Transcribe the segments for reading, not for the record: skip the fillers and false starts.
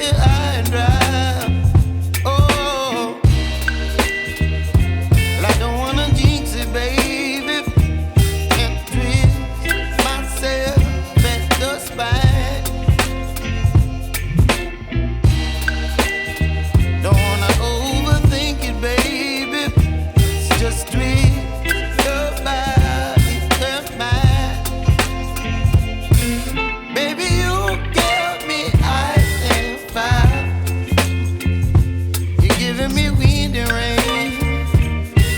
here high and dry. Oh, well, I don't wanna jinx it, baby, and twist myself at the spine. Don't wanna overthink it, baby. It's just twist your body and mine. Baby, you give me ice and fire. You're giving me wind and rain.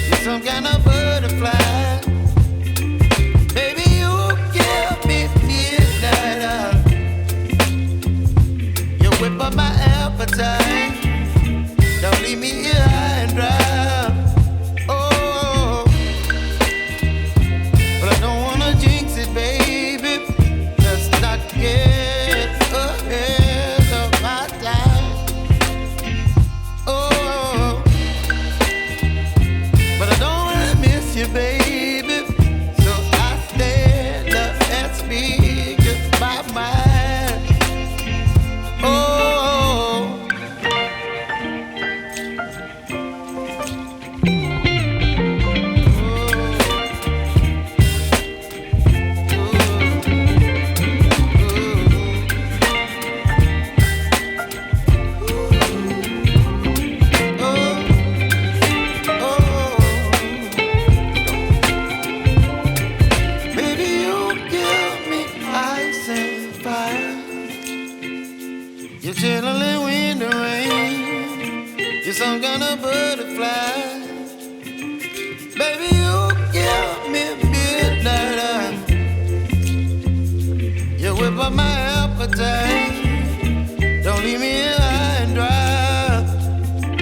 You're some kind of butterfly. Baby, you give me midnight. You whip up my appetite. Don't leave me here high and dry. Oh, but I don't wanna jinx it, baby. Let's not get ahead of my time. Oh, but I don't wanna miss you, baby. So I stand up and speak just my mind. Oh. Baby, you give me ice and fire. You're chilling wind and rain. You're some kind of butterfly. Baby, you give me midnight. You whip up my appetite.